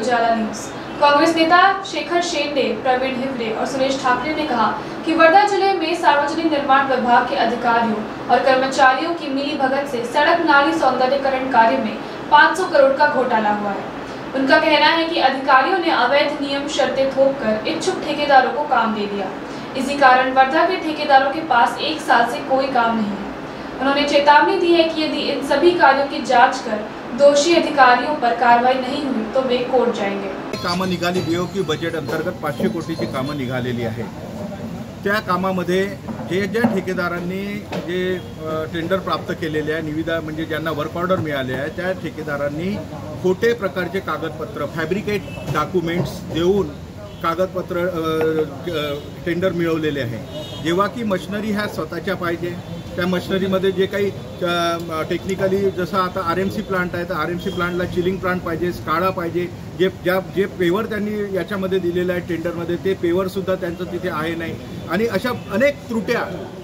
Ujala news. Congress नेता शेखर शेंडे, प्रवीण हिवरे और सुरेश ठाकरे ने कहा कि वर्धा जिले में सार्वजनिक निर्माण विभाग के अधिकारियों और कर्मचारियों की मिलीभगत से सड़क नाली सौंदर्यीकरण कार्य में 500 करोड़ का घोटाला हुआ है। उनका कहना है कि अधिकारियों ने अवैध नियम शर्तें थोपकर इच्छुक ठेकेदारों को काम दे दिया। इसी कारण वर्धा के ठेकेदारों के पास 1 साल से कोई काम नहीं है। उन्होंने चेतावनी दी है कि यदि इन सभी कार्यों की जांच कर दोषी अधिकारियों पर कार्रवाई नहीं हुई तो वे कोर्ट जाएंगे। कामं निघाली, बीओक्यू बजेट अंतर्गत 500 कोटीची कामं निघालेली आहे। त्या कामामध्ये ज्या ठेकेदारांनी जे टेंडर प्राप्त केलेले आहे, निविदा म्हणजे ज्यांना वर्क ऑर्डर मिळाले आहे, त्या ठेकेदारांनी खोटे प्रकारचे कागदपत्र, फॅब्रिकेट डॉक्युमेंट्स देऊन कागदपत्र टेंडर मिळवलेले आहे। जेव्हा की मशिनरी ह्या स्वतःच्या पाहिजे, त्या मशिनरीमध्ये जे काही टेक्निकली जसं आता आरएमसी प्लांट आहे तर आरएमसी प्लांटला चिलिंग प्लांट पाहिजे, स्काडा पाहिजे, जे पेवर त्यांनी याच्यामध्ये दिलेलं आहे टेंडरमध्ये ते पेवरसुद्धा त्यांचं तिथे आहे नाही आणि अशा अनेक त्रुट्या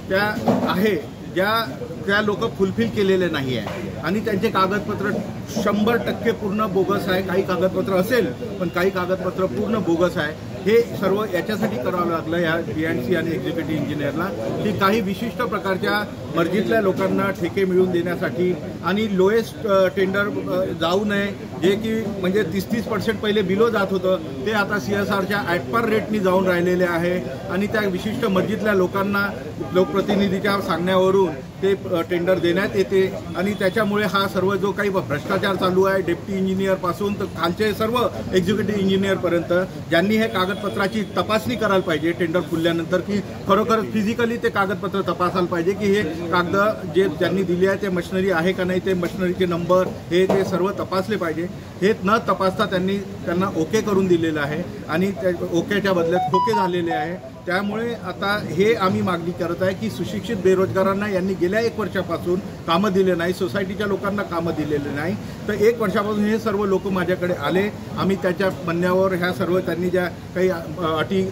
त्या आहे ज्या लोक फुलफिल केलेले नाही आहे आणि त्यांचे कागदपत्र 100% पूर्ण बोगस आहे। काही कागदपत्र असेल पण काही कागदपत्र पूर्ण बोगस आहे। हे सर्व याच्यासाठी करावं लागलं या बीएनसी आणि एक्झिक्युटिव्ह इंजिनियरला की काही विशिष्ट प्रकारच्या मर्जीतल्या लोकांना ठेके मिळवून देण्यासाठी आणि लोएस्ट टेंडर जाऊ नये, जे की म्हणजे 30% पहिले बिलो जात होतं ते आता CSRच्या ॲट पर रेटनी जाऊन राहिलेले आहे आणि त्या विशिष्ट मर्जीतल्या लोकांना लोकप्रतिनिधीच्या सांगण्यावरून ते टेंडर देण्यात येते आणि त्याच्यामुळे हा सर्व जो काही भ्रष्टाचार चालू आहे डेप्टी इंजिनियर पासून तर खालचे सर्व एक्झिक्युटिव्ह इंजिनियर पर्यंत ज्यांनी हे कागदपत्राची तपासणी करायला पाहिजे टेंडर खुलल्यानंतर की खरोखर फिजिकली ते कागदपत्र तपासायला पाहिजे की हे कागद जे त्यांनी दिले आहे ते मशिनरी आहे का नाही, ते मशिनरीचे नंबर हे ते सर्व तपासले पाहिजे। हे न तपासता त्यांना ओके करून दिलेलं आहे आणि त्या ओकेच्या बदल्यात खोके झालेले आहे। त्यामुळे आता हे आम्ही मागणी करत आहे की सुशिक्षित बेरोजगारांना यांनी गेल्या 1 वर्षापासून कामं दिले नाही, सोसायटीच्या लोकांना कामं दिलेले नाही, तर 1 वर्षापासून हे सर्व लोक माझ्याकडे आले। आम्ही त्याच्या म्हणण्यावर ह्या सर्व त्यांनी ज्या काही अटी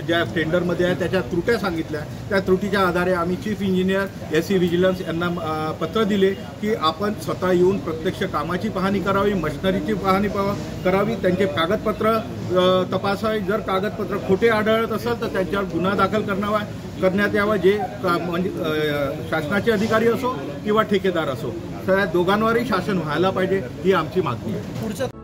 ज्या टेंडरमध्ये आहे त्याच्या त्रुट्या सांगितल्या, त्या त्रुटीच्या आधारे आम्ही चीफ इंजिनियर SC व्हिजिलन्स यांना पत्र दिले की आपण स्वतः येऊन प्रत्यक्ष कामाची पाहणी करावी, मशिनरीची पाहणी करावी, त्यांचे कागदपत्र तपासावे। जर कागदपत्र खोटे आढळत असेल तर त्यांच्यावर गुन्हा दाखल करण्यात यावा, जे म्हणजे शासनाचे अधिकारी असो किंवा ठेकेदार असो, त्या दोघांवरही शासन व्हायला पाहिजे ही आमची मागणी आहे।